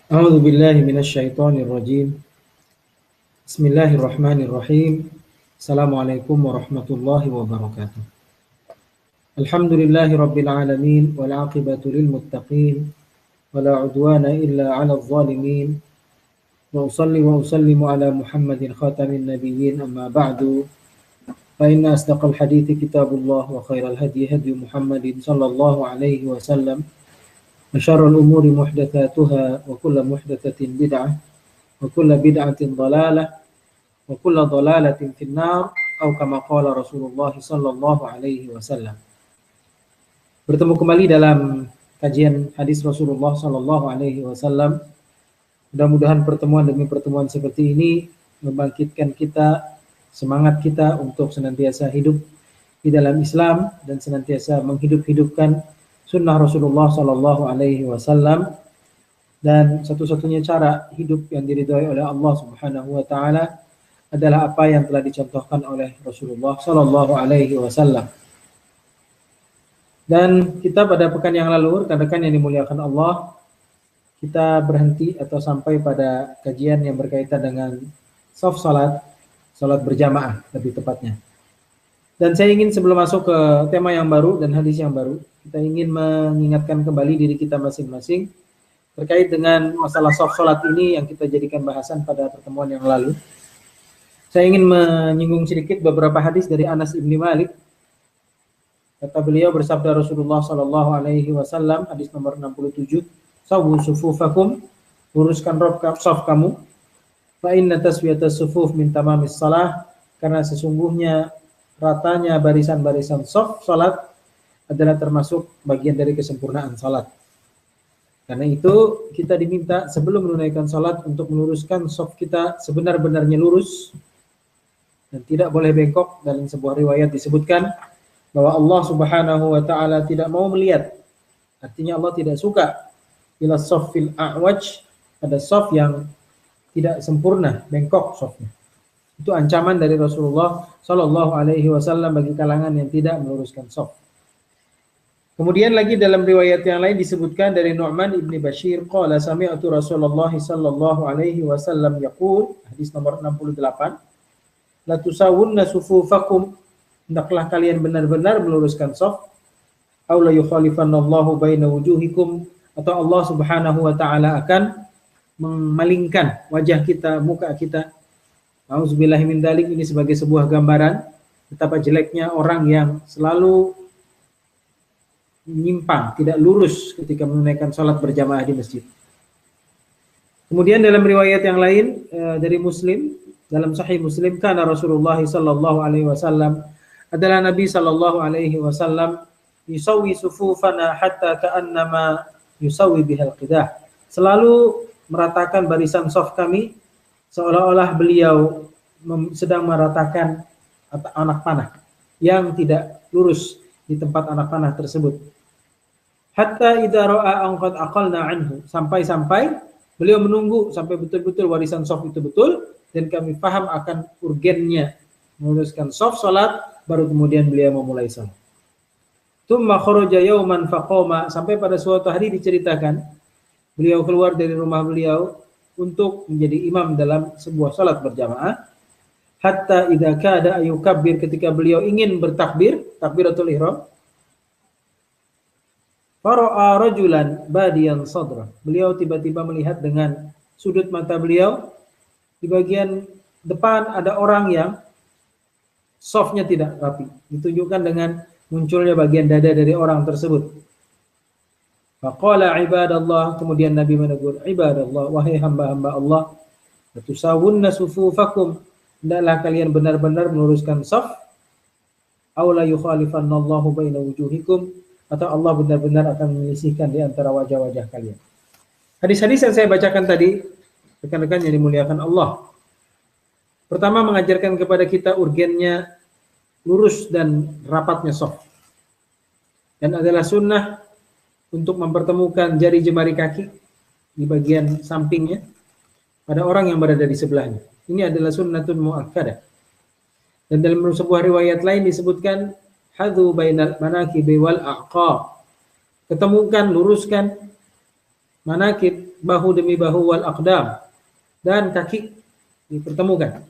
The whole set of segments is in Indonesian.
A'udzu billahi minasyaitonir rajim. Bismillahirrahmanirrahim. Assalamualaikum warahmatullahi wabarakatuh. Alhamdulillahi rabbil alamin wal 'aqibatu lil muttaqin wala 'udwana illa 'alal zalimin. Wa usalli wa usallimu ala Muhammadin khatamin nabiyyin amma ba'du. Fa inna asdaqal hadithi kitabullah wa khairal hadi hadi Muhammadin sallallahu alaihi wasallam. Wa syarrul umuri muhdatsatuha wa kullu muhdatsatin bid'ah wa kullu bid'atin dhalalah wa kullu dhalalatin finnar atau kama qala Rasulullah sallallahu alaihi wasallam. Bertemu kembali dalam kajian hadis Rasulullah sallallahu alaihi wasallam. Mudah-mudahan pertemuan demi pertemuan seperti ini membangkitkan kita, semangat kita untuk senantiasa hidup di dalam Islam dan senantiasa menghidup-hidupkan sunnah Rasulullah sallallahu alaihi wasallam. Dan satu-satunya cara hidup yang diridhai oleh Allah Subhanahu wa taala adalah apa yang telah dicontohkan oleh Rasulullah sallallahu alaihi wasallam. Dan kita pada pekan yang lalu, rekan-rekan yang dimuliakan Allah, kita berhenti atau sampai pada kajian yang berkaitan dengan shaf salat berjamaah lebih tepatnya. Dan saya ingin sebelum masuk ke tema yang baru dan hadis yang baru, kita ingin mengingatkan kembali diri kita masing-masing terkait dengan masalah shaf salat ini yang kita jadikan bahasan pada pertemuan yang lalu. Saya ingin menyinggung sedikit beberapa hadis dari Anas ibni Malik. Kata beliau, bersabda Rasulullah sallallahu alaihi wasallam, hadis nomor 67, "Sawwu sufufakum," luruskan shaf kamu. "Fa inna taswiyatas sufuf min tamamis shalah," karena sesungguhnya ratanya barisan-barisan shaf salat adalah termasuk bagian dari kesempurnaan salat. Karena itu kita diminta sebelum menunaikan salat untuk meluruskan shaf kita sebenar-benarnya lurus dan tidak boleh bengkok. Dalam sebuah riwayat disebutkan bahwa Allah Subhanahu wa taala tidak mau melihat, artinya Allah tidak suka ila shaffil a'waj, pada shaf yang tidak sempurna, bengkok shafnya. Itu ancaman dari Rasulullah sallallahu alaihi wasallam bagi kalangan yang tidak meluruskan shaf. Kemudian lagi dalam riwayat yang lain disebutkan dari Nu'man ibni Bashir, qala sami'tu Rasulullah sallallahu alaihi wasallam yaqul, hadis nomor 68, la tusawwunna sufufakum, hendaklah kalian benar-benar meluruskan shaf, aw la yukhalifanallahu baina wujuhikum, atau Allah Subhanahu wa taala akan memalingkan wajah kita, muka kita. Auzubillahi min dzalik, ini sebagai sebuah gambaran betapa jeleknya orang yang selalu menyimpang, tidak lurus ketika menunaikan salat berjamaah di masjid. Kemudian dalam riwayat yang lain dari Muslim, dalam Sahih Muslim, kana Rasulullah sallallahu alaihi wasallam, adalah Nabi sallallahu alaihi wasallam, yusawwi sufufana hatta ka'annama yusawwi bihal qidah, selalu meratakan barisan shaf kami seolah-olah beliau sedang meratakan anak panah yang tidak lurus di tempat anak panah tersebut. Hatta idza ra'a an qad aqalna anhu, sampai-sampai beliau menunggu sampai betul-betul warisan shaf itu betul dan kami paham akan urgennya meluruskan shaf salat, baru kemudian beliau memulai salat. Tsumma kharaja yauman faqama, sampai pada suatu hari diceritakan beliau keluar dari rumah beliau untuk menjadi imam dalam sebuah salat berjamaah. Hatta idza kada ayukabbir, ketika beliau ingin bertakbir, takbiratul ihram, fara'a rajulan badiyan sadra, beliau tiba-tiba melihat dengan sudut mata beliau di bagian depan ada orang yang shafnya tidak rapi, ditunjukkan dengan munculnya bagian dada dari orang tersebut. Faqala ibadallah, kemudian Nabi menegur, ibadallah, wahai hamba-hamba Allah, latusawunna sufufakum, hendaklah kalian benar-benar meluruskan shaf, aw la yukhalifannallahu baina wujuhikum, atau Allah benar-benar akan menyisihkan di antara wajah-wajah kalian. Hadis-hadis yang saya bacakan tadi, rekan-rekan yang dimuliakan Allah, pertama mengajarkan kepada kita urgennya lurus dan rapatnya shaf, dan adalah sunnah untuk mempertemukan jari jemari kaki di bagian sampingnya pada orang yang berada di sebelahnya. Ini adalah sunnatun muakkadah. Dan dalam sebuah riwayat lain disebutkan hadzu bainal manakibi wal a'qab, ketemukan, luruskan manakib, bahu demi bahu, wal aqdam, dan kaki dipertemukan.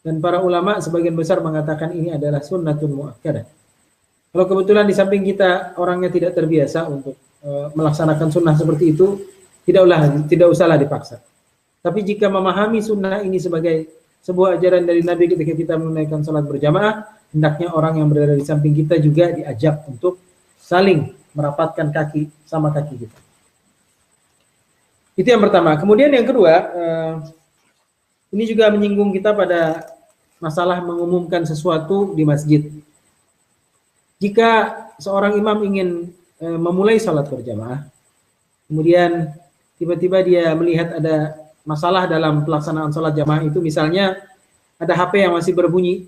Dan para ulama sebagian besar mengatakan ini adalah sunnatun muakkadah. Kalau kebetulan di samping kita orangnya tidak terbiasa untuk melaksanakan sunnah seperti itu, tidak usahlah dipaksa. Tapi jika memahami sunnah ini sebagai sebuah ajaran dari Nabi ketika kita menunaikan salat berjamaah, hendaknya orang yang berada di samping kita juga diajak untuk saling merapatkan kaki sama kaki kita. Itu yang pertama. Kemudian yang kedua, ini juga menyinggung kita pada masalah mengumumkan sesuatu di masjid. Jika seorang imam ingin memulai salat berjamaah, kemudian tiba-tiba dia melihat ada masalah dalam pelaksanaan sholat jamaah itu, misalnya ada HP yang masih berbunyi,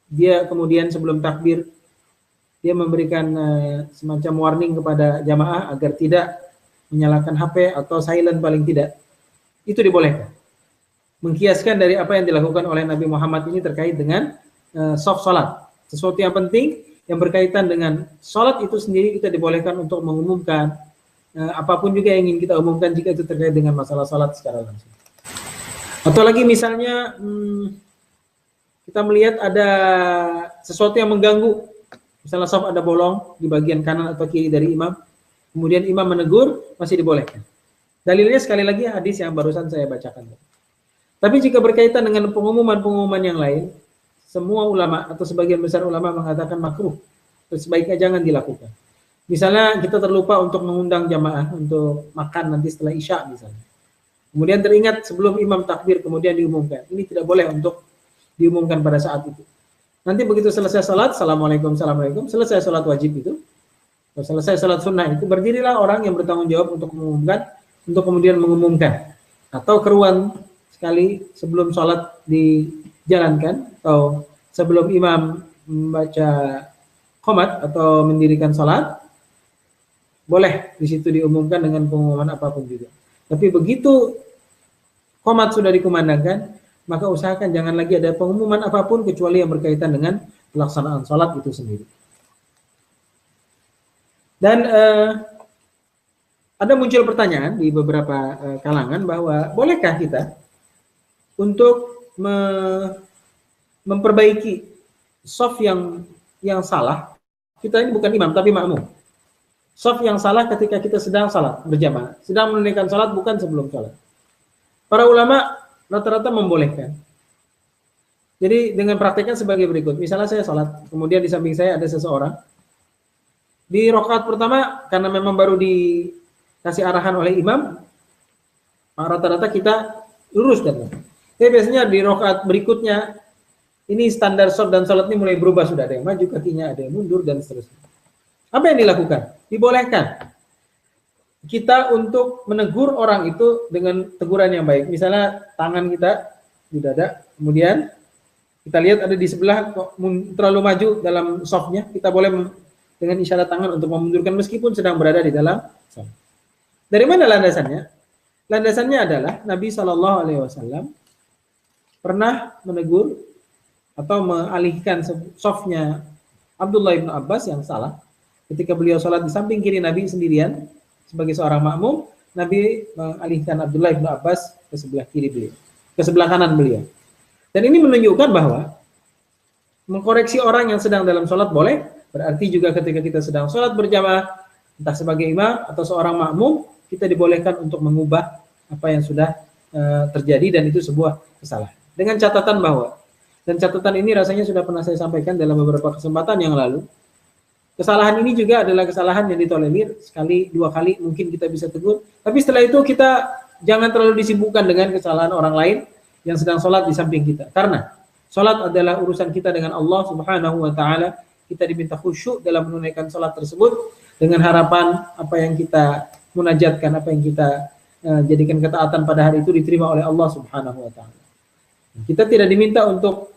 dia kemudian sebelum takbir dia memberikan semacam warning kepada jamaah agar tidak menyalakan HP atau silent paling tidak, itu dibolehkan. Mengkiaskan dari apa yang dilakukan oleh Nabi Muhammad ini terkait dengan soft sholat, sesuatu yang penting yang berkaitan dengan sholat itu sendiri, kita dibolehkan untuk mengumumkan apapun juga yang ingin kita umumkan jika itu terkait dengan masalah salat secara langsung. Atau lagi misalnya kita melihat ada sesuatu yang mengganggu, misalnya saf ada bolong di bagian kanan atau kiri dari imam, kemudian imam menegur, masih dibolehkan. Dalilnya sekali lagi hadis yang barusan saya bacakan. Tapi jika berkaitan dengan pengumuman-pengumuman yang lain, semua ulama atau sebagian besar ulama mengatakan makruh, sebaiknya jangan dilakukan. Misalnya kita terlupa untuk mengundang jamaah untuk makan nanti setelah Isya misalnya. Kemudian teringat sebelum imam takbir kemudian diumumkan. Ini tidak boleh untuk diumumkan pada saat itu. Nanti begitu selesai salat, assalamualaikum, assalamualaikum, selesai salat wajib itu, selesai salat sunnah itu, berdirilah orang yang bertanggung jawab untuk mengumumkan, untuk kemudian mengumumkan. Atau keruan sekali sebelum salat dijalankan, atau sebelum imam membaca qomat atau mendirikan salat, boleh di situ diumumkan dengan pengumuman apapun juga. Tapi begitu qomat sudah dikumandangkan, maka usahakan jangan lagi ada pengumuman apapun kecuali yang berkaitan dengan pelaksanaan sholat itu sendiri. Dan ada muncul pertanyaan di beberapa kalangan bahwa bolehkah kita untuk memperbaiki shaf yang salah? Kita ini bukan imam tapi makmum. Shaf yang salah ketika kita sedang salat berjamaah, sedang menunaikan salat bukan sebelum salat. Para ulama rata-rata membolehkan. Jadi dengan prakteknya sebagai berikut. Misalnya saya salat, kemudian di samping saya ada seseorang. Di rakaat pertama karena memang baru dikasih arahan oleh imam, rata-rata kita luruskan. Tapi biasanya di rakaat berikutnya ini standar shaf dan salat ini mulai berubah, sudah ada yang maju kakinya, ada yang mundur dan seterusnya. Apa yang dilakukan? Dibolehkan kita untuk menegur orang itu dengan teguran yang baik. Misalnya tangan kita di dada, kemudian kita lihat ada di sebelah kok terlalu maju dalam shafnya, kita boleh dengan isyarat tangan untuk memundurkan meskipun sedang berada di dalam shaf. Dari mana landasannya? Landasannya adalah Nabi SAW pernah menegur atau mengalihkan shafnya Abdullah bin Abbas yang salah. Ketika beliau sholat di samping kiri Nabi sendirian sebagai seorang makmum, Nabi mengalihkan Abdullah bin Abbas ke sebelah kiri beliau, ke sebelah kanan beliau. Dan ini menunjukkan bahwa mengkoreksi orang yang sedang dalam sholat boleh, berarti juga ketika kita sedang sholat berjamaah, entah sebagai imam atau seorang makmum, kita dibolehkan untuk mengubah apa yang sudah terjadi dan itu sebuah kesalahan. Dengan catatan bahwa, dan catatan ini rasanya sudah pernah saya sampaikan dalam beberapa kesempatan yang lalu, kesalahan ini juga adalah kesalahan yang ditolerir, sekali, dua kali mungkin kita bisa tegur. Tapi setelah itu kita jangan terlalu disibukkan dengan kesalahan orang lain yang sedang sholat di samping kita. Karena sholat adalah urusan kita dengan Allah Subhanahu wa Ta'ala. Kita diminta khusyuk dalam menunaikan sholat tersebut dengan harapan apa yang kita munajatkan, apa yang kita jadikan ketaatan pada hari itu diterima oleh Allah Subhanahu wa Ta'ala. Kita tidak diminta untuk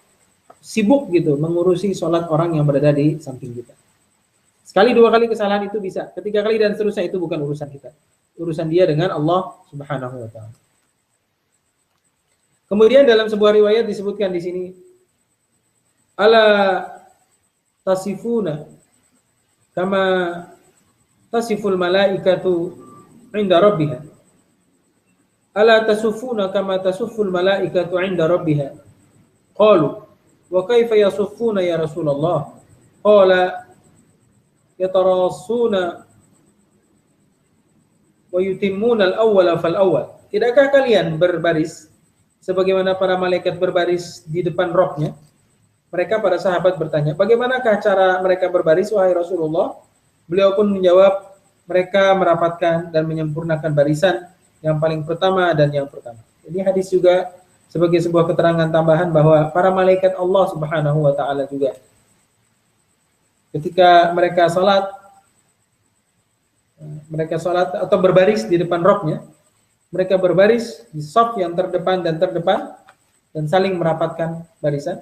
sibuk gitu mengurusi sholat orang yang berada di samping kita. Sekali dua kali kesalahan itu bisa, ketiga kali dan seterusnya itu bukan urusan kita. Urusan dia dengan Allah Subhanahu wa Ta'ala. Kemudian dalam sebuah riwayat disebutkan di sini, ala tasifuna kama tasiful malaikatu 'inda rabbiha. Ala tasuffuna kama tasufful malaikatu 'inda rabbiha. Qalu wa kaifa yasuffuna ya Rasulullah? Qala yatarassuna wa yutimmuna al-awwala fal-awwal. Tidakkah kalian berbaris sebagaimana para malaikat berbaris di depan rohnya? Mereka para sahabat bertanya, bagaimanakah cara mereka berbaris wahai Rasulullah? Beliau pun menjawab, mereka merapatkan dan menyempurnakan barisan yang paling pertama dan yang pertama. Ini hadis juga sebagai sebuah keterangan tambahan bahwa para malaikat Allah Subhanahu wa taala juga ketika mereka salat atau berbaris di depan rohnya, mereka berbaris di shaf yang terdepan dan saling merapatkan barisan.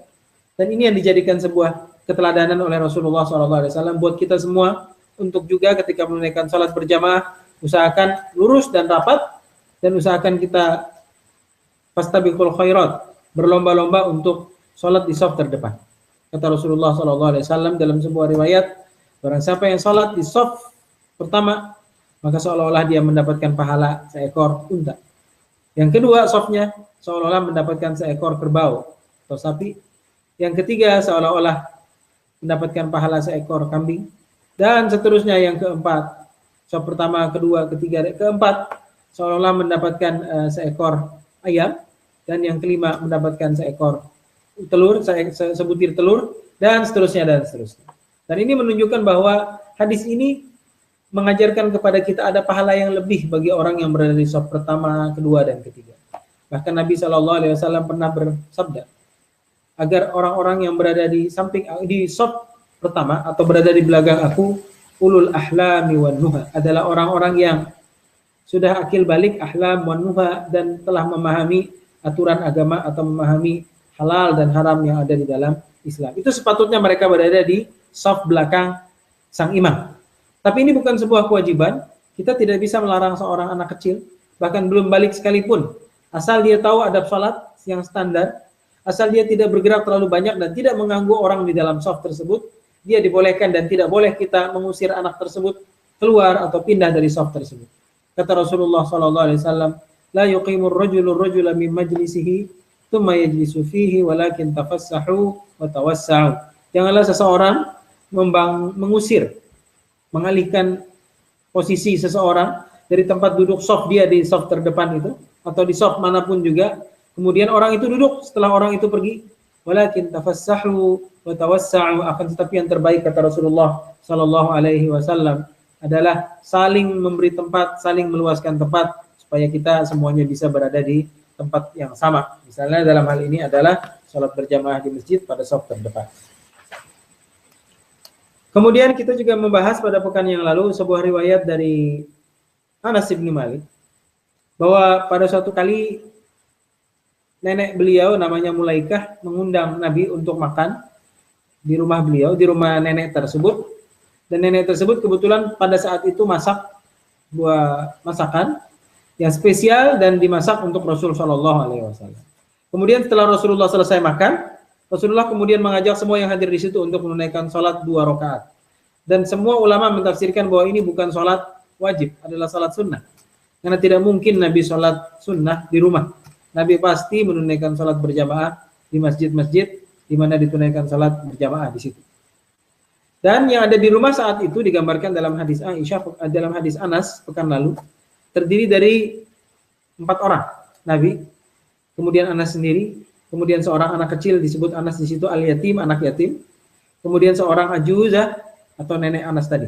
Dan ini yang dijadikan sebuah keteladanan oleh Rasulullah SAW buat kita semua untuk juga ketika menunaikan salat berjamaah usahakan lurus dan rapat, dan usahakan kita fastabiqul khairat, berlomba-lomba untuk salat di shaf terdepan. Kata Rasulullah SAW dalam sebuah riwayat, barang siapa yang salat di shaf pertama, maka seolah-olah dia mendapatkan pahala seekor unta. Yang kedua, shafnya seolah-olah mendapatkan seekor kerbau atau sapi. Yang ketiga, seolah-olah mendapatkan pahala seekor kambing. Dan seterusnya yang keempat, shaf pertama, kedua, ketiga, keempat, seolah-olah mendapatkan seekor ayam. Dan yang kelima, mendapatkan seekor telur, sebutir telur, dan seterusnya, dan seterusnya. Dan ini menunjukkan bahwa hadis ini mengajarkan kepada kita ada pahala yang lebih bagi orang yang berada di shaf pertama, kedua, dan ketiga. Bahkan Nabi SAW pernah bersabda, agar orang-orang yang berada di samping di shaf pertama atau berada di belakang aku, ulul ahlami wan nuha, adalah orang-orang yang sudah akil balik, ahlam wan nuha, dan telah memahami aturan agama atau memahami halal dan haram yang ada di dalam Islam. Itu sepatutnya mereka berada di shaf belakang sang imam. Tapi ini bukan sebuah kewajiban. Kita tidak bisa melarang seorang anak kecil, bahkan belum balik sekalipun, asal dia tahu adab salat yang standar, asal dia tidak bergerak terlalu banyak dan tidak mengganggu orang di dalam shaf tersebut, dia dibolehkan dan tidak boleh kita mengusir anak tersebut keluar atau pindah dari shaf tersebut. Kata Rasulullah SAW, la yuqimur rajula min majlisihi thumma yajlisu fihi walakin tafassahu wa tawassa'u. Janganlah seseorang mengalihkan posisi seseorang dari tempat duduk shaf dia di shaf terdepan itu atau di shaf manapun juga, kemudian orang itu duduk setelah orang itu pergi, walakin tafassahu wa tawassa'u, akan tetapi yang terbaik kata Rasulullah sallallahu alaihi wasallam adalah saling memberi tempat, saling meluaskan tempat supaya kita semuanya bisa berada di tempat yang sama. Misalnya dalam hal ini adalah salat berjamaah di masjid pada shaf terdepan. Kemudian kita juga membahas pada pekan yang lalu sebuah riwayat dari Anas bin Malik bahwa pada suatu kali nenek beliau namanya Mulaikah mengundang Nabi untuk makan di rumah beliau, di rumah nenek tersebut, dan nenek tersebut kebetulan pada saat itu masak buah masakan yang spesial dan dimasak untuk Rasul Shallallahu Alaihi Wasallam. Kemudian setelah Rasulullah selesai makan, Rasulullah kemudian mengajak semua yang hadir di situ untuk menunaikan sholat 2 rakaat. Dan semua ulama mentafsirkan bahwa ini bukan sholat wajib, adalah sholat sunnah. Karena tidak mungkin Nabi sholat sunnah di rumah. Nabi pasti menunaikan sholat berjamaah di masjid-masjid di mana ditunaikan sholat berjamaah di situ. Dan yang ada di rumah saat itu digambarkan dalam hadis Aisyah, dalam hadis Anas pekan lalu, terdiri dari 4 orang Nabi, kemudian Anas sendiri, kemudian seorang anak kecil disebut Anas di situ al-yatim, anak yatim. Kemudian seorang ajuzah atau nenek Anas tadi.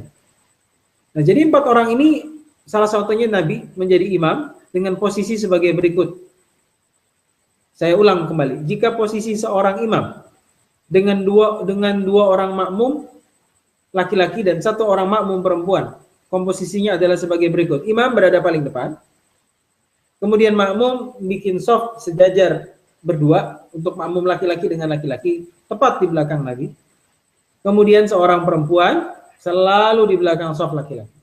Nah, jadi 4 orang ini salah satunya Nabi menjadi imam dengan posisi sebagai berikut. Saya ulang kembali. Jika posisi seorang imam dengan dua orang makmum laki-laki dan 1 orang makmum perempuan, komposisinya adalah sebagai berikut. Imam berada paling depan. Kemudian makmum bikin shaf sejajar berdua untuk makmum laki-laki dengan laki-laki tepat di belakang Nabi. Kemudian seorang perempuan selalu di belakang shaf laki-laki.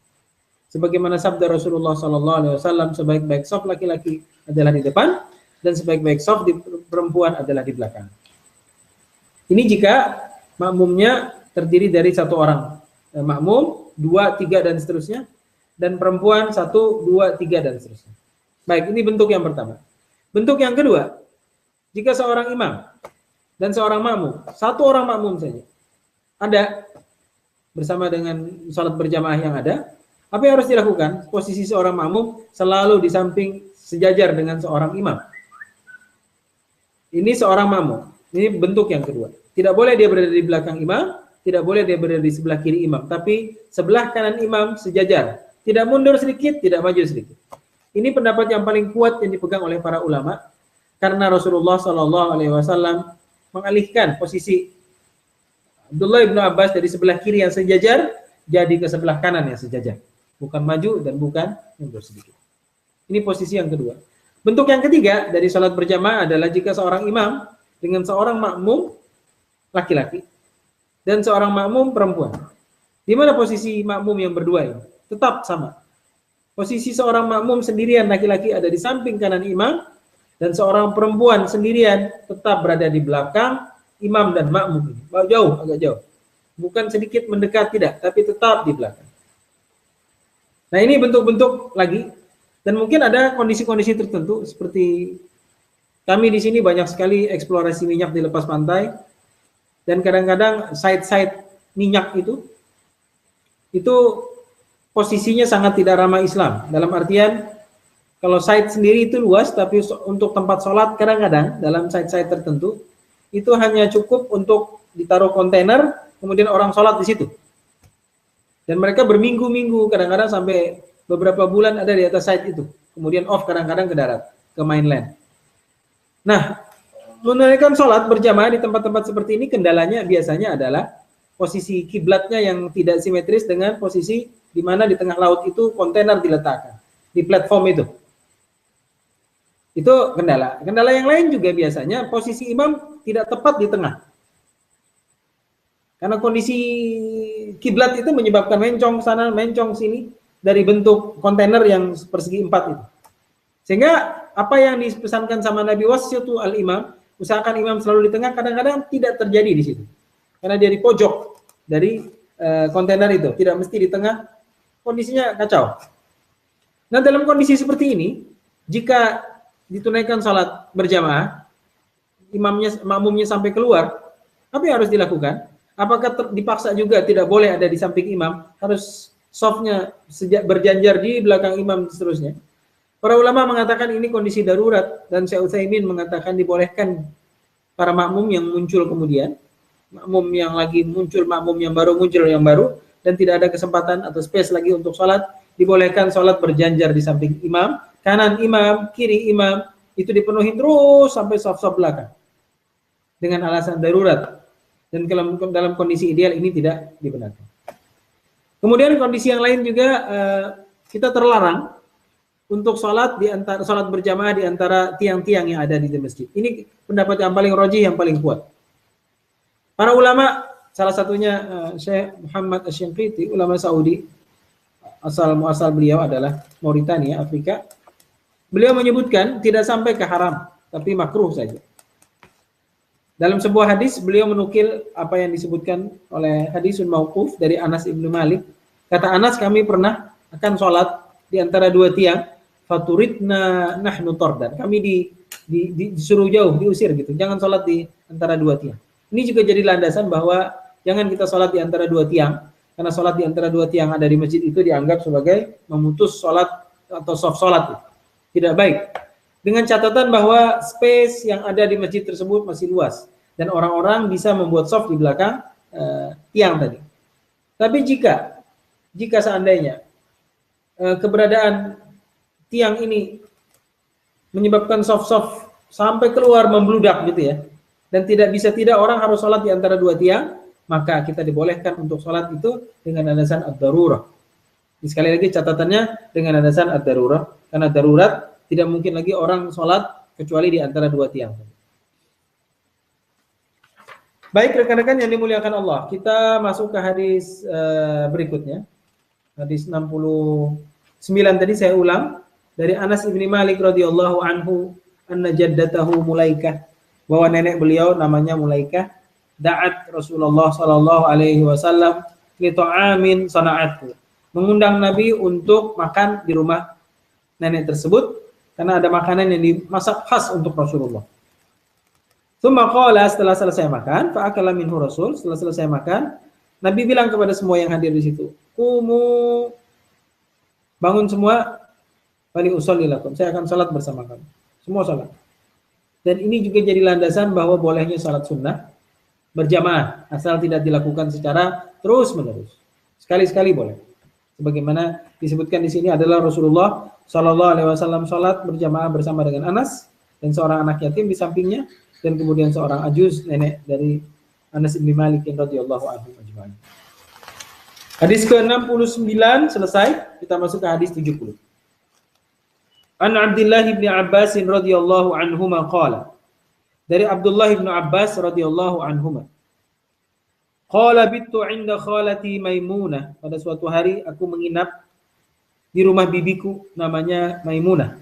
Sebagaimana sabda Rasulullah SAW, sebaik-baik shaf laki-laki adalah di depan dan sebaik-baik shaf di perempuan adalah di belakang. Ini jika makmumnya terdiri dari 1 orang makmum, 2, 3 dan seterusnya. dan perempuan 1, 2, 3 dan seterusnya. Baik, ini bentuk yang pertama. Bentuk yang kedua, jika seorang imam dan seorang makmum, satu orang makmum saja, ada bersama dengan salat berjamaah yang ada, apa yang harus dilakukan? Posisi seorang makmum selalu di samping sejajar dengan seorang imam. Ini seorang makmum. Ini bentuk yang kedua. Tidak boleh dia berada di belakang imam, tidak boleh dia berada di sebelah kiri imam, tapi sebelah kanan imam sejajar. Tidak mundur sedikit, tidak maju sedikit. Ini pendapat yang paling kuat yang dipegang oleh para ulama, karena Rasulullah SAW mengalihkan posisi Abdullah bin Abbas dari sebelah kiri yang sejajar jadi ke sebelah kanan yang sejajar, bukan maju dan bukan mundur sedikit. Ini posisi yang kedua. Bentuk yang ketiga dari salat berjamaah adalah jika seorang imam dengan seorang makmum laki-laki dan seorang makmum perempuan. Di mana posisi makmum yang berdua ini? Tetap sama. Posisi seorang makmum sendirian laki-laki ada di samping kanan imam, dan seorang perempuan sendirian tetap berada di belakang imam dan makmum. Jauh, agak jauh. Bukan sedikit mendekat, tidak, tapi tetap di belakang. Nah, ini bentuk-bentuk lagi. Dan mungkin ada kondisi-kondisi tertentu, seperti kami di sini banyak sekali eksplorasi minyak di lepas pantai, dan kadang-kadang site-site minyak itu posisinya sangat tidak ramah Islam. Dalam artian, kalau site sendiri itu luas, tapi untuk tempat sholat kadang-kadang dalam site-site tertentu, itu hanya cukup untuk ditaruh kontainer, kemudian orang sholat di situ. Dan mereka berminggu-minggu, kadang-kadang sampai beberapa bulan ada di atas site itu. Kemudian off kadang-kadang ke darat, ke mainland. Nah, menunaikan sholat berjamaah di tempat-tempat seperti ini, kendalanya biasanya adalah posisi kiblatnya yang tidak simetris dengan posisi di mana di tengah laut itu kontainer diletakkan, di platform itu. Itu kendala. Kendala yang lain juga biasanya posisi imam tidak tepat di tengah. Karena kondisi kiblat itu menyebabkan mencong sana, mencong sini dari bentuk kontainer yang persegi 4 itu. Sehingga apa yang dipesankan sama Nabi wasiatu al-imam, usahakan imam selalu di tengah, kadang-kadang tidak terjadi di situ. Karena dia di pojok dari kontainer itu, tidak mesti di tengah, kondisinya kacau. Nah, dalam kondisi seperti ini, jika ditunaikan salat berjamaah, makmumnya sampai keluar, apa yang harus dilakukan? Apakah dipaksa juga tidak boleh ada di samping imam, harus softnya berjanjar di belakang imam seterusnya? Para ulama mengatakan ini kondisi darurat, dan Syekh Utsaimin mengatakan dibolehkan para makmum yang muncul kemudian, makmum yang lagi muncul, makmum yang baru muncul, yang baru, dan tidak ada kesempatan atau space lagi untuk sholat, dibolehkan sholat berjanjar di samping imam, kanan imam, kiri imam, itu dipenuhi terus sampai saf-saf belakang dengan alasan darurat. Dan dalam kondisi ideal ini tidak dibenarkan. Kemudian kondisi yang lain juga, kita terlarang untuk sholat berjamaah di antara tiang-tiang yang ada di masjid. Ini pendapat yang paling rajih, yang paling kuat. Para ulama, salah satunya Syekh Muhammad Asy-Syanqiti, ulama Saudi, asal beliau adalah Mauritania, Afrika. Beliau menyebutkan tidak sampai ke haram, tapi makruh saja. Dalam sebuah hadis, beliau menukil apa yang disebutkan oleh hadisun mauquf dari Anas ibnu Malik. Kata Anas, kami pernah akan sholat di antara dua tiang, faturidna nahnu tordan. Kami disuruh jauh, diusir gitu. Jangan sholat di antara dua tiang. Ini juga jadi landasan bahwa jangan kita sholat di antara dua tiang, karena sholat di antara dua tiang ada di masjid itu dianggap sebagai memutus sholat atau soft sholat. Tidak baik. Dengan catatan bahwa space yang ada di masjid tersebut masih luas, dan orang-orang bisa membuat soft di belakang tiang tadi. Tapi jika seandainya keberadaan tiang ini menyebabkan soft sampai keluar membludak gitu ya, dan tidak orang harus sholat di antara dua tiang, maka kita dibolehkan untuk sholat itu dengan alasan ad-darurah. Sekali lagi catatannya dengan alasan ad-darurah, karena darurat tidak mungkin lagi orang sholat kecuali di antara dua tiang. Baik rekan-rekan yang dimuliakan Allah, kita masuk ke hadis berikutnya. Hadis 69 tadi saya ulang, dari Anas ibni Malik radhiyallahu anhu, anna jaddatahu Mulaikah, bahwa nenek beliau namanya Mulaikah, da'at Rasulullah sallallahu alaihi wasallam li ta'amin sana'athu. mengundang Nabi untuk makan di rumah nenek tersebut karena ada makanan yang dimasak khas untuk Rasulullah. Tsumma qala, setelah selesai makan, fa akala minhu Rasul, setelah selesai makan, Nabi bilang kepada semua yang hadir di situ, "Qumu, bangun semua, fali usolli lakum, saya akan salat bersama kamu." Semua salat. Dan ini juga jadi landasan bahwa bolehnya salat sunnah berjamaah, asal tidak dilakukan secara terus-menerus. Sekali-sekali boleh. Sebagaimana disebutkan di sini adalah Rasulullah Shallallahu Alaihi Wasallam salat berjamaah bersama dengan Anas dan seorang anak yatim di sampingnya, dan kemudian seorang ajuz, nenek dari Anas bin Malik radhiyallahu anhu ajma'in. Hadis ke-69 selesai, kita masuk ke hadis 70. An Abdullah bin Abbas radhiyallahu anhuma qala. Dari Abdullah bin Abbas radhiyallahu anhuma. Qala bittu 'inda khalati Maimunah. Pada suatu hari aku menginap di rumah bibiku namanya Maimunah.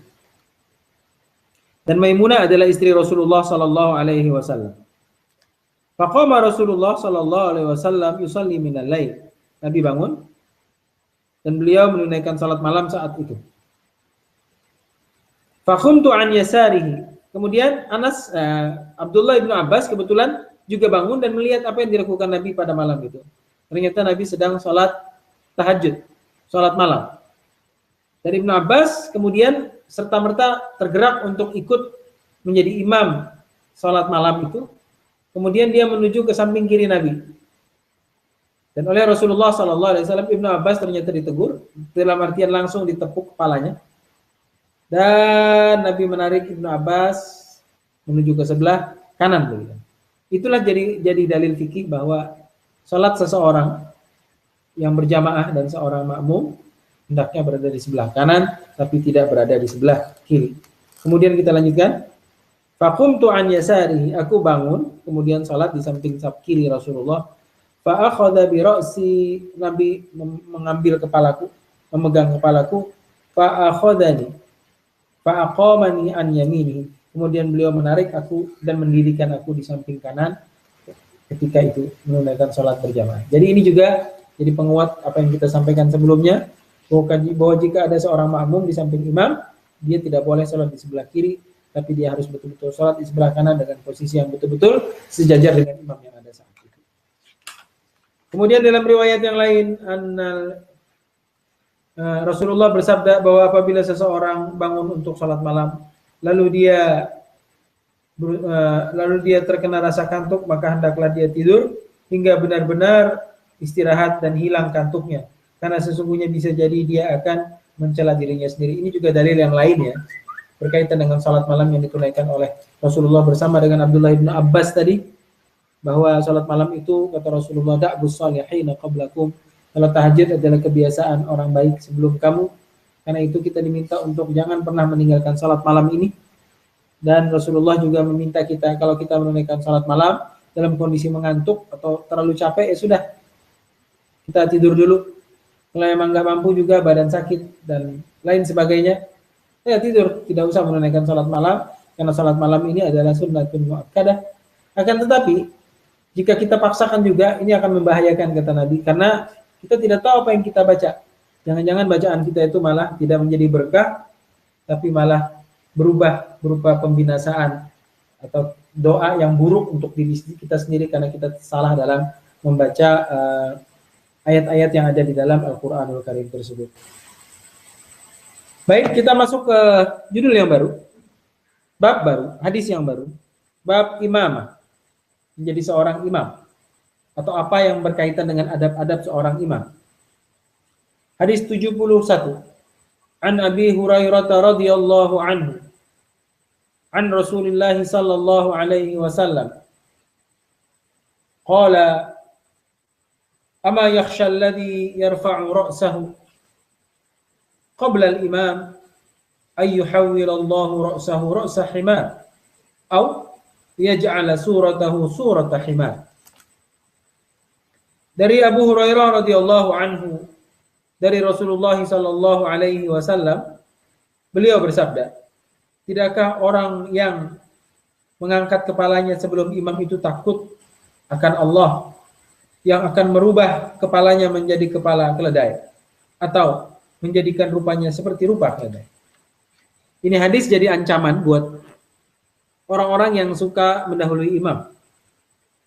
Dan Maimunah adalah istri Rasulullah sallallahu alaihi wasallam. Faqama Rasulullah sallallahu alaihi wasallam yusalli minal lail. Nabi bangun dan beliau menunaikan salat malam saat itu. Faqumtu an yasarihi. Kemudian Abdullah bin Abbas kebetulan juga bangun dan melihat apa yang dilakukan Nabi pada malam itu. Ternyata Nabi sedang salat tahajud, salat malam. Dari Ibnu Abbas kemudian serta-merta tergerak untuk ikut menjadi imam salat malam itu. Kemudian dia menuju ke samping kiri Nabi. Dan oleh Rasulullah SAW, Ibnu Abbas ternyata ditegur, dalam artian langsung ditepuk kepalanya. Dan Nabi menarik Ibnu Abbas menuju ke sebelah kanan beliau. Itulah jadi dalil fikih bahwa salat seseorang yang berjamaah dan seorang makmum hendaknya berada di sebelah kanan, tapi tidak berada di sebelah kiri. Kemudian kita lanjutkan. Faqumtu an yasarihi, aku bangun, kemudian salat di samping kiri Rasulullah. Fa akhadha bi ra'si, Nabi mengambil kepalaku, memegang kepalaku. Fa akhadhani, fa aqamani an yaminihi. Kemudian beliau menarik aku dan mendirikan aku di samping kanan ketika itu menunaikan salat berjamaah. Jadi ini juga jadi penguat apa yang kita sampaikan sebelumnya, bahwa jika ada seorang makmum di samping imam, dia tidak boleh salat di sebelah kiri, tapi dia harus betul-betul salat di sebelah kanan dengan posisi yang betul-betul sejajar dengan imam yang ada saat itu. Kemudian dalam riwayat yang lain, Rasulullah bersabda bahwa apabila seseorang bangun untuk salat malam, lalu dia terkena rasa kantuk, maka hendaklah dia tidur hingga benar-benar istirahat dan hilang kantuknya, karena sesungguhnya bisa jadi dia akan mencela dirinya sendiri. Ini juga dalil yang lain ya, berkaitan dengan salat malam yang ditunaikan oleh Rasulullah bersama dengan Abdullah bin Abbas tadi, bahwa salat malam itu kata Rasulullah, da'bus salihina qablakum, salat tahajud adalah kebiasaan orang baik sebelum kamu. Karena itu kita diminta untuk jangan pernah meninggalkan salat malam ini. Dan Rasulullah juga meminta kita kalau kita menunaikan salat malam dalam kondisi mengantuk atau terlalu capek, ya sudah, kita tidur dulu. Kalau emang nggak mampu juga, badan sakit dan lain sebagainya, ya tidur, tidak usah menunaikan salat malam, karena salat malam ini adalah sunnatun muakkadah. Akan tetapi jika kita paksakan juga, ini akan membahayakan kata Nabi, karena kita tidak tahu apa yang kita baca. Jangan-jangan bacaan kita itu malah tidak menjadi berkah, tapi malah berubah berupa pembinasaan atau doa yang buruk untuk diri kita sendiri karena kita salah dalam membaca ayat-ayat yang ada di dalam Al-Qur'anul Karim tersebut. Baik, kita masuk ke judul yang baru, bab baru, hadis yang baru, bab imamah, menjadi seorang imam, atau apa yang berkaitan dengan adab-adab seorang imam. Hadis 71. An Abi Hurairah radhiyallahu anhu an Rasulillah sallallahu alaihi wasallam qala ama yakhsha alladhi yarfa'u ra'sahu qabla al-imam ay yuhawwil Allahu ra'sahu ra'sa himar aw yaj'ala suratahu surata himar. Dari Abu Hurairah radhiyallahu anhu, dari Rasulullah sallallahu alaihi wasallam, beliau bersabda, tidakkah orang yang mengangkat kepalanya sebelum imam itu takut akan Allah yang akan merubah kepalanya menjadi kepala keledai, atau menjadikan rupanya seperti rupa keledai. Ini hadis jadi ancaman buat orang-orang yang suka mendahului imam.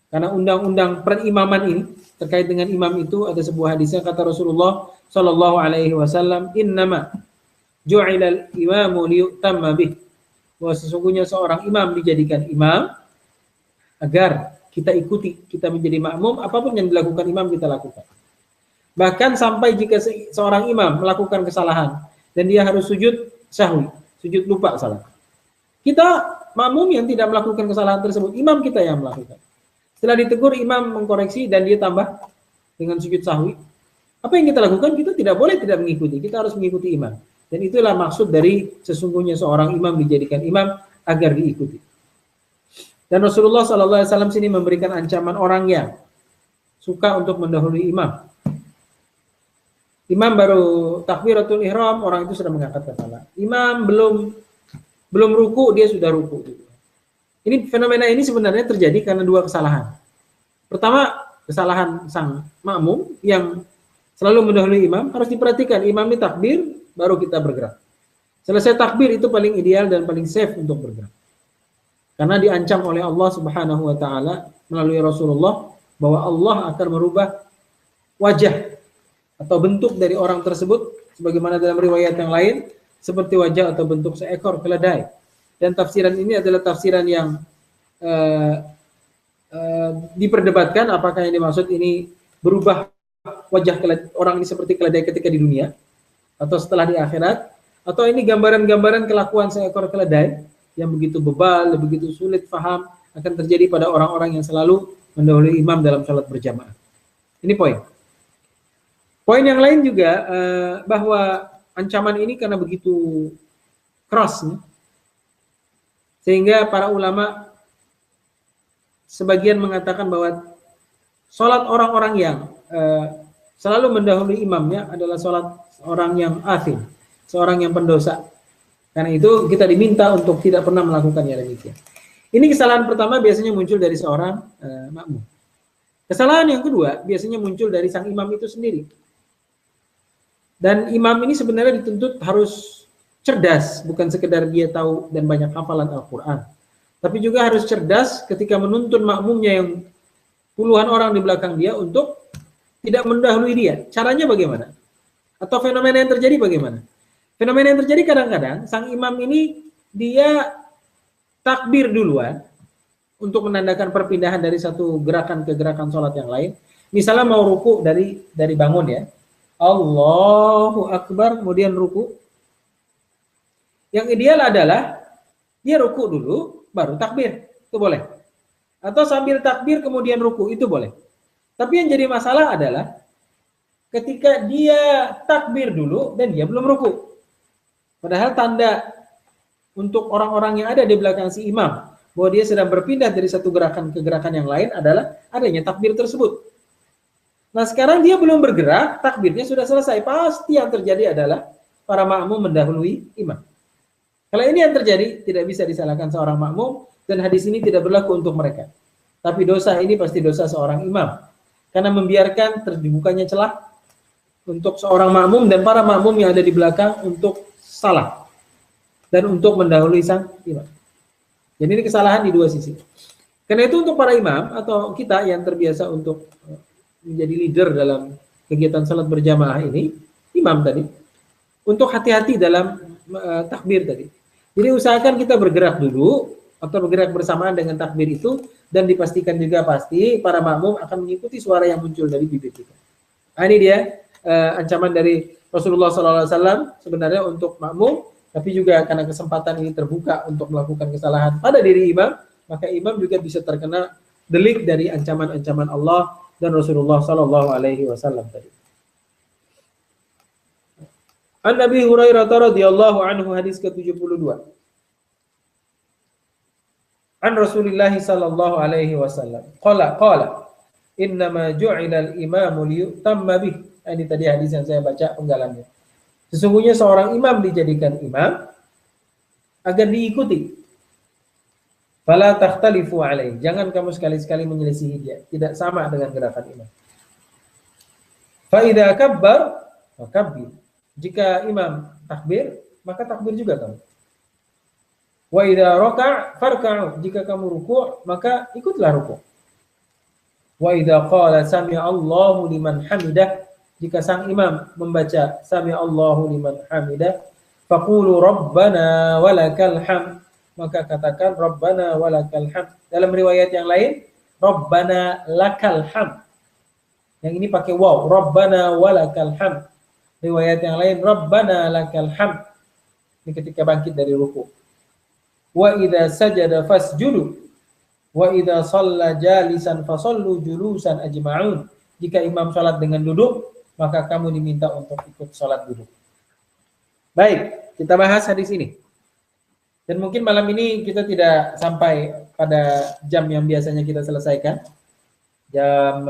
Karena undang-undang perimaman ini terkait dengan imam itu ada sebuah hadisnya, kata Rasulullah Shallallahu Alaihi Wasallam, innama ju'ilal imamu liyutamma bih, bahwa sesungguhnya seorang imam dijadikan imam agar kita ikuti, kita menjadi makmum, apapun yang dilakukan imam kita lakukan. Bahkan sampai jika seorang imam melakukan kesalahan dan dia harus sujud sahwi, sujud lupa salah, kita makmum yang tidak melakukan kesalahan tersebut, imam kita yang melakukan. Setelah ditegur, imam mengkoreksi dan dia tambah dengan sujud sahwi. Apa yang kita lakukan? Kita tidak boleh tidak mengikuti. Kita harus mengikuti imam. Dan itulah maksud dari sesungguhnya seorang imam dijadikan imam agar diikuti. Dan Rasulullah SAW sini memberikan ancaman orang yang suka untuk mendahului imam. Imam baru takbiratul ihram, orang itu sudah mengangkat kepala. Imam belum ruku, dia sudah ruku. Ini fenomena ini sebenarnya terjadi karena dua kesalahan. Pertama, kesalahan sang makmum yang selalu mendahului imam. Harus diperhatikan, imam ini takbir, baru kita bergerak. Selesai takbir itu paling ideal dan paling safe untuk bergerak. Karena diancam oleh Allah Subhanahu wa taala melalui Rasulullah bahwa Allah akan merubah wajah atau bentuk dari orang tersebut sebagaimana dalam riwayat yang lain seperti wajah atau bentuk seekor keledai. Dan tafsiran ini adalah tafsiran yang diperdebatkan, apakah yang dimaksud ini berubah wajah orang ini seperti keledai ketika di dunia atau setelah di akhirat, atau ini gambaran-gambaran kelakuan seekor keledai yang begitu bebal, begitu sulit faham akan terjadi pada orang-orang yang selalu mendahului imam dalam sholat berjamaah. Ini poin. Poin yang lain juga bahwa ancaman ini karena begitu keras, sehingga para ulama sebagian mengatakan bahwa sholat orang-orang yang selalu mendahului imamnya adalah sholat orang yang athim, seorang yang pendosa. Karena itu kita diminta untuk tidak pernah melakukannya demikian. Ini kesalahan pertama biasanya muncul dari seorang makmum. Kesalahan yang kedua biasanya muncul dari sang imam itu sendiri. Dan imam ini sebenarnya dituntut harus cerdas, bukan sekedar dia tahu dan banyak hafalan Al-Quran. Tapi juga harus cerdas ketika menuntun makmumnya yang puluhan orang di belakang dia untuk tidak mendahului dia. Caranya bagaimana? Atau fenomena yang terjadi bagaimana? Fenomena yang terjadi kadang-kadang, sang imam ini dia takbir duluan untuk menandakan perpindahan dari satu gerakan ke gerakan sholat yang lain. Misalnya mau ruku dari bangun ya. Allahu Akbar, kemudian ruku. Yang ideal adalah dia ruku dulu, baru takbir, itu boleh. Atau sambil takbir kemudian ruku, itu boleh. Tapi yang jadi masalah adalah ketika dia takbir dulu dan dia belum ruku. Padahal tanda untuk orang-orang yang ada di belakang si imam bahwa dia sedang berpindah dari satu gerakan ke gerakan yang lain adalah adanya takbir tersebut. Nah sekarang dia belum bergerak, takbirnya sudah selesai. Pasti yang terjadi adalah para makmum mendahului imam. Kalau ini yang terjadi, tidak bisa disalahkan seorang makmum, dan hadis ini tidak berlaku untuk mereka. Tapi dosa ini pasti dosa seorang imam. Karena membiarkan terbukanya celah untuk seorang makmum dan para makmum yang ada di belakang untuk salah. Dan untuk mendahului sang imam. Jadi ini kesalahan di dua sisi. Karena itu untuk para imam atau kita yang terbiasa untuk menjadi leader dalam kegiatan salat berjamaah ini, imam tadi, untuk hati-hati dalam takbir tadi. Jadi usahakan kita bergerak dulu atau bergerak bersamaan dengan takbir itu, dan dipastikan juga pasti para makmum akan mengikuti suara yang muncul dari bibir kita. Nah, ini dia ancaman dari Rasulullah SAW sebenarnya untuk makmum, tapi juga karena kesempatan ini terbuka untuk melakukan kesalahan pada diri imam, maka imam juga bisa terkena delik dari ancaman-ancaman Allah dan Rasulullah SAW tadi. An Nabi Hurairah radhiyallahu anhu, hadis ke-72. An Rasulillah sallallahu alaihi wasallam. Qala innama ju'ila al-imamu liyutamma bih. Ini tadi hadis yang saya baca penggalannya. Sesungguhnya seorang imam dijadikan imam agar diikuti. Fala takhtalifu alaihi. Jangan kamu sekali-sekali menyelisihi dia, tidak sama dengan gerakan imam. Fa idza kabbar, fakabbir. Jika imam takbir, maka takbir juga kamu. Wa idza raka' farka'u. Jika kamu ruku', maka ikutlah ruku'. Wa idza qala sami'a Allahu liman hamidah. Jika sang imam membaca sami'a Allahu liman hamidah, faqulu rabbana walakal hamd. Maka katakan rabbana walakal hamd. Dalam riwayat yang lain, rabbana lakal hamd. Yang ini pakai waw, rabbana walakal hamd. Riwayat yang lain, rabbana lakal hamd. Ini ketika bangkit dari ruku'. Wa idza sajada fasjudu. Wa idza shalla jalisan fasallu julusan ajma'un. Jika imam salat dengan duduk, maka kamu diminta untuk ikut salat duduk. Baik, kita bahas hadis ini. Dan mungkin malam ini kita tidak sampai pada jam yang biasanya kita selesaikan. Jam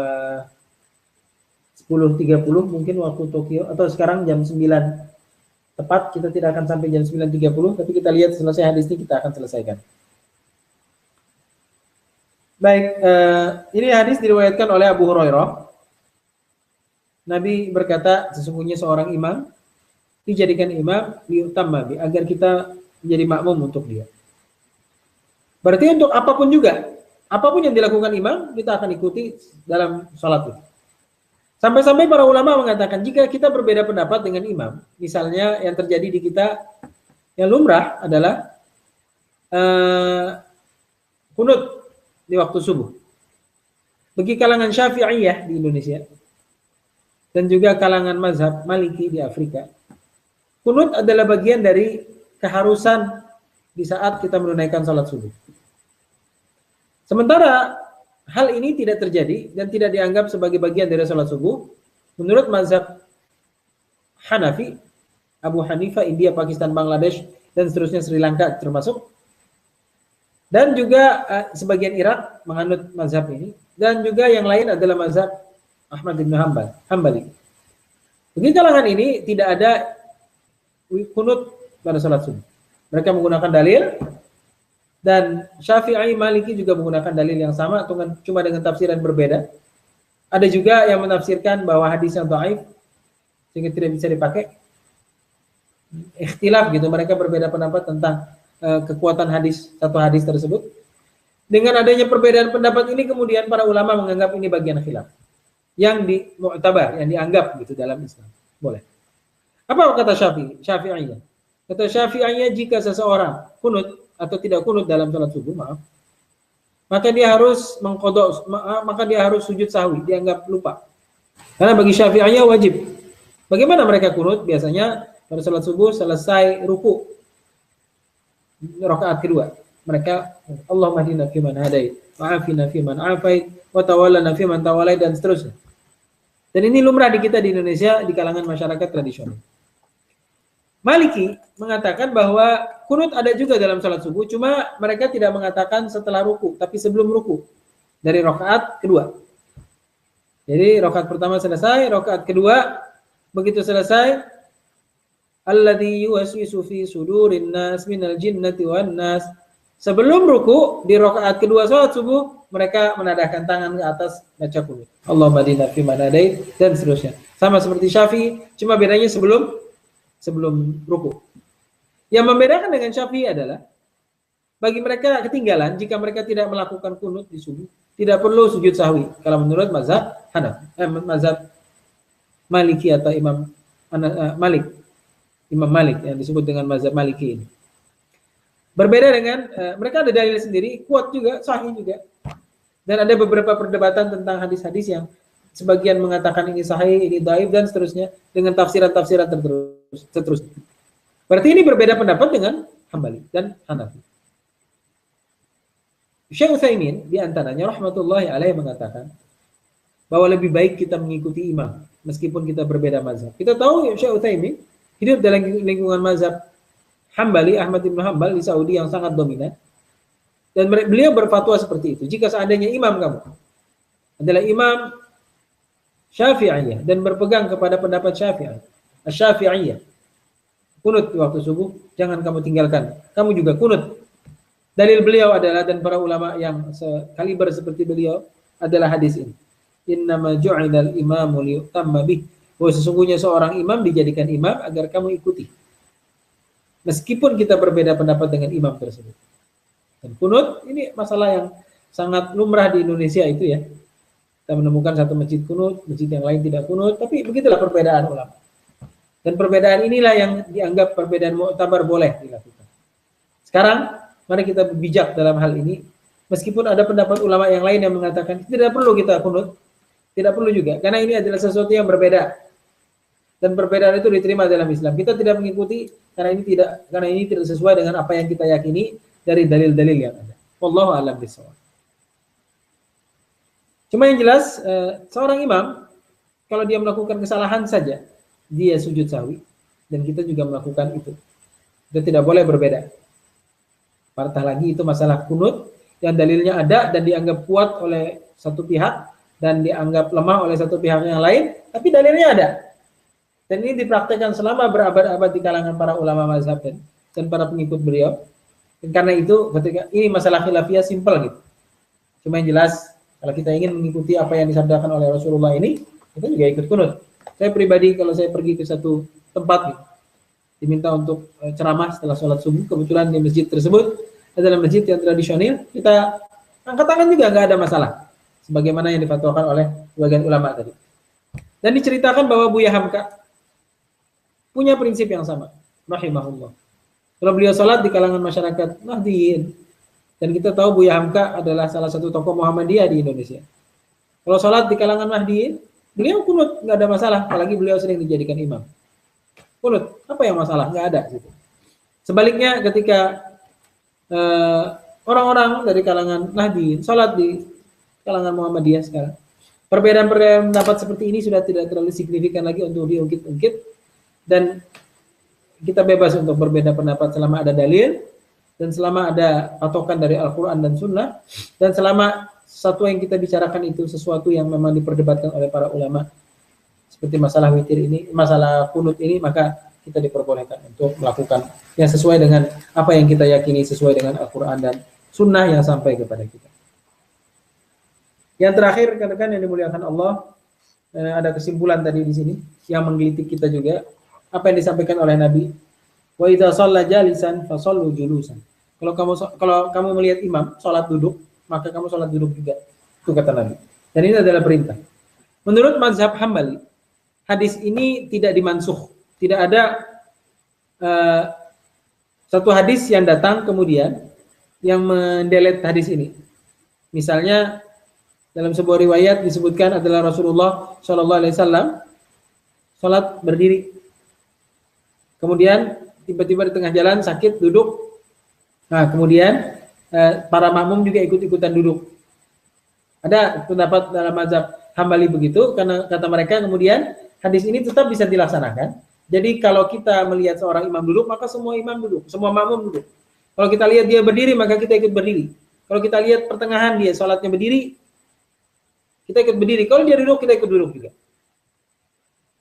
10.30 mungkin waktu Tokyo, atau sekarang jam 9 tepat, kita tidak akan sampai jam 9.30, tapi kita lihat selesai hadis ini kita akan selesaikan. Baik, ini hadis diriwayatkan oleh Abu Hurairah. Nabi berkata, sesungguhnya seorang imam dijadikan imam liutamma bi, agar kita menjadi makmum untuk dia. Berarti untuk apapun juga, apapun yang dilakukan imam, kita akan ikuti dalam salat itu. Sampai-sampai para ulama mengatakan, jika kita berbeda pendapat dengan imam, misalnya yang terjadi di kita yang lumrah adalah kunut di waktu subuh. Bagi kalangan Syafi'iyah di Indonesia dan juga kalangan mazhab Maliki di Afrika, kunut adalah bagian dari keharusan di saat kita menunaikan salat subuh. Sementara hal ini tidak terjadi dan tidak dianggap sebagai bagian dari salat subuh menurut mazhab Hanafi, Abu Hanifah, India, Pakistan, Bangladesh, dan seterusnya, Sri Lanka termasuk. Dan juga sebagian Irak menganut mazhab ini, dan juga yang lain adalah mazhab Ahmad bin Hambali. Bagi kalangan ini tidak ada kunut pada salat subuh. Mereka menggunakan dalil, dan Syafi'i, Maliki juga menggunakan dalil yang sama, cuma dengan tafsiran berbeda. Ada juga yang menafsirkan bahwa hadis yang dhaif sehingga tidak bisa dipakai. Ikhtilaf gitu, mereka berbeda pendapat tentang kekuatan satu hadis tersebut. Dengan adanya perbedaan pendapat ini, kemudian para ulama menganggap ini bagian khilaf yang mu'tabar, yang dianggap gitu dalam Islam. Boleh. Apa kata Syafi'iyah? Kata Syafi'iyah, jika seseorang kunut atau tidak kunut dalam salat subuh, maka dia harus mengqadha, maka dia harus sujud sahwi, dianggap lupa. Karena bagi Syafi'iyah wajib. Bagaimana mereka kunut? Biasanya pada salat subuh selesai ruku, rakaat kedua, mereka Allahumma hdina fiman hadait, wa'afina fiman afait, wa tawallana fiman tawallait, dan seterusnya. Dan ini lumrah di kita di Indonesia di kalangan masyarakat tradisional. Maliki mengatakan bahwa kunut ada juga dalam salat subuh, cuma mereka tidak mengatakan setelah ruku, tapi sebelum ruku dari rakaat kedua. Jadi rakaat pertama selesai, rakaat kedua begitu selesai, alladzi yuwaswisu fi sudurin nas minal jinnati wan nas. Sebelum ruku di rakaat kedua salat subuh, mereka menadahkan tangan ke atas baca kunut. Allahumma hdina fiman hadait, dan seterusnya. Sama seperti Syafi'i, cuma bedanya sebelum ruku. Yang membedakan dengan Syafi'i adalah bagi mereka ketinggalan jika mereka tidak melakukan kunut di subuh, tidak perlu sujud sahwi. Kalau menurut mazhab mazhab Maliki atau Imam Malik yang disebut dengan mazhab Maliki ini. Berbeda dengan mereka ada dalil sendiri, kuat juga, sahih juga. Dan ada beberapa perdebatan tentang hadis-hadis yang sebagian mengatakan ini sahih, ini dhaif, dan seterusnya, dengan tafsiran-tafsiran seterusnya. Berarti ini berbeda pendapat dengan Hambali dan Hanafi. Syekh Utsaimin di antaranya rahmatullahi alaihi mengatakan bahwa lebih baik kita mengikuti imam meskipun kita berbeda mazhab. Kita tahu Syekh Utsaimin hidup dalam lingkungan mazhab Hambali, Ahmad bin Hanbal di Saudi yang sangat dominan. Dan beliau berfatwa seperti itu. Jika seandainya imam kamu adalah imam Syafi'iyah dan berpegang kepada pendapat Syafi'iyah, kunut di waktu subuh, jangan kamu tinggalkan. Kamu juga kunut. Dalil beliau adalah, dan para ulama yang sekaliber seperti beliau, adalah hadis ini. Innama ju'ilal imamu liyutamma bih. bahwa sesungguhnya seorang imam dijadikan imam agar kamu ikuti. Meskipun kita berbeda pendapat dengan imam tersebut. Dan kunut ini masalah yang sangat lumrah di Indonesia itu ya. Kita menemukan satu masjid kunut, masjid yang lain tidak kunut, tapi begitulah perbedaan ulama. Dan perbedaan inilah yang dianggap perbedaan mu'tabar boleh dilakukan. Sekarang, mari kita bijak dalam hal ini. Meskipun ada pendapat ulama yang lain yang mengatakan tidak perlu kita kunut, tidak perlu juga, karena ini adalah sesuatu yang berbeda. Dan perbedaan itu diterima dalam Islam. Kita tidak mengikuti karena ini tidak sesuai dengan apa yang kita yakini dari dalil-dalil yang ada. Wallahu a'lam bishawab. Cuma yang jelas seorang imam kalau dia melakukan kesalahan saja dia sujud sahwi dan kita juga melakukan itu. Kita tidak boleh berbeda. Apatah lagi itu masalah kunut yang dalilnya ada dan dianggap kuat oleh satu pihak dan dianggap lemah oleh satu pihak yang lain, tapi dalilnya ada. Dan ini dipraktekkan selama berabad-abad di kalangan para ulama mazhab dan para pengikut beliau. Dan karena itu ketika ini masalah khilafiyah simpel gitu. Cuma yang jelas kalau kita ingin mengikuti apa yang disabdakan oleh Rasulullah ini, kita juga ikut kunut. Saya pribadi kalau saya pergi ke satu tempat gitu, diminta untuk ceramah setelah sholat subuh, kebetulan di masjid tersebut adalah masjid yang tradisional, kita angkat tangan juga nggak ada masalah. Sebagaimana yang difatwakan oleh sebagian ulama tadi. Dan diceritakan bahwa Buya Hamka punya prinsip yang sama, rahimahullah. Kalau beliau sholat di kalangan masyarakat Nahdiyin, dan kita tahu Buya Hamka adalah salah satu tokoh Muhammadiyah di Indonesia. Kalau sholat di kalangan Nahdiyin, beliau kunut, nggak ada masalah, apalagi beliau sering dijadikan imam. Kunut, apa yang masalah? Nggak ada. Gitu. Sebaliknya ketika orang-orang dari kalangan Nahdiyin sholat di kalangan Muhammadiyah sekarang, perbedaan-perbedaan pendapat seperti ini sudah tidak terlalu signifikan lagi untuk diungkit-ungkit. Dan kita bebas untuk berbeda pendapat selama ada dalil dan selama ada patokan dari Al-Quran dan Sunnah dan selama sesuatu yang kita bicarakan itu sesuatu yang memang diperdebatkan oleh para ulama seperti masalah witir ini, masalah kunut ini, maka kita diperbolehkan untuk melakukan yang sesuai dengan apa yang kita yakini sesuai dengan Al-Quran dan Sunnah yang sampai kepada kita. Yang terakhir, katakan yang dimuliakan Allah, ada kesimpulan tadi di sini yang menggelitik kita juga. Apa yang disampaikan oleh Nabi, wa idza shalla jalisan fa shallu julusan. Kalau kamu melihat imam salat duduk, maka kamu salat duduk juga. Itu kata Nabi. Dan ini adalah perintah. Menurut mazhab Hambali, hadis ini tidak dimansuh. Tidak ada satu hadis yang datang kemudian yang mendelet hadis ini. Misalnya dalam sebuah riwayat disebutkan adalah Rasulullah Shallallahu Alaihi Wasallam salat berdiri. Kemudian tiba-tiba di tengah jalan sakit duduk. Nah, kemudian para makmum juga ikut-ikutan duduk. Ada pendapat dalam mazhab Hambali begitu karena kata mereka kemudian hadis ini tetap bisa dilaksanakan. Jadi kalau kita melihat seorang imam duduk maka semua imam duduk, semua makmum duduk. Kalau kita lihat dia berdiri maka kita ikut berdiri. Kalau kita lihat pertengahan dia salatnya berdiri, kita ikut berdiri. Kalau dia duduk kita ikut duduk juga.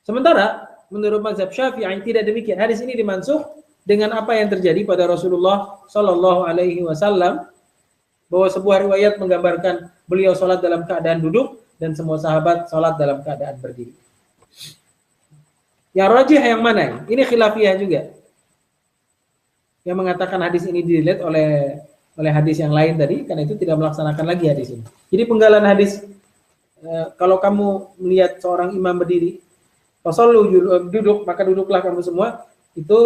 Sementara menurut mazhab Syafi'i tidak demikian. Hadis ini dimansuh dengan apa yang terjadi pada Rasulullah Shallallahu Alaihi Wasallam, bahwa sebuah riwayat menggambarkan beliau sholat dalam keadaan duduk dan semua sahabat sholat dalam keadaan berdiri. Yang rajih yang mana? Ini khilafiyah juga. Yang mengatakan hadis ini dilihat oleh hadis yang lain tadi, karena itu tidak melaksanakan lagi hadis ini. Jadi penggalan hadis, kalau kamu melihat seorang imam berdiri, Rasul duduk, maka duduklah kamu semua, itu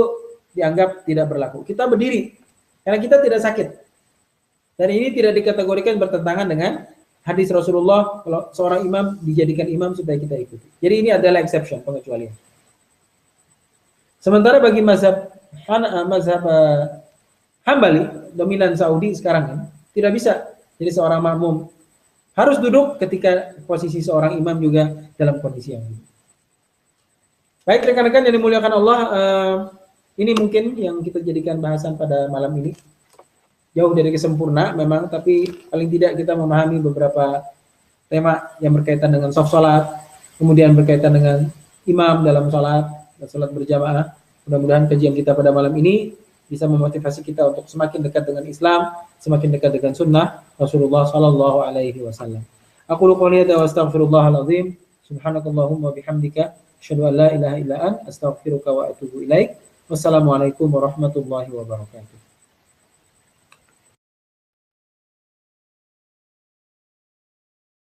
dianggap tidak berlaku. Kita berdiri, karena kita tidak sakit. Dan ini tidak dikategorikan bertentangan dengan hadis Rasulullah, kalau seorang imam dijadikan imam supaya kita ikuti. Jadi ini adalah exception, pengecualian. Sementara bagi mazhab Hambali, dominan Saudi sekarang kan, tidak bisa. Jadi seorang makmum harus duduk ketika posisi seorang imam juga dalam kondisi yang ini. Baik rekan-rekan yang dimuliakan Allah, ini mungkin yang kita jadikan bahasan pada malam ini. Jauh dari kesempurna memang, tapi paling tidak kita memahami beberapa tema yang berkaitan dengan soft salat, kemudian berkaitan dengan imam dalam salat dan salat berjamaah. Mudah-mudahan kajian kita pada malam ini bisa memotivasi kita untuk semakin dekat dengan Islam, semakin dekat dengan sunnah Rasulullah Sallallahu Alaihi Wasallam. Aku qouli hadza wa astaghfirullahal azim. Subhanakallahumma bihamdika Asyhadu an la ilaha illa anta astaghfiruka wa atubu ilaik. Wassalamualaikum warahmatullahi wabarakatuh.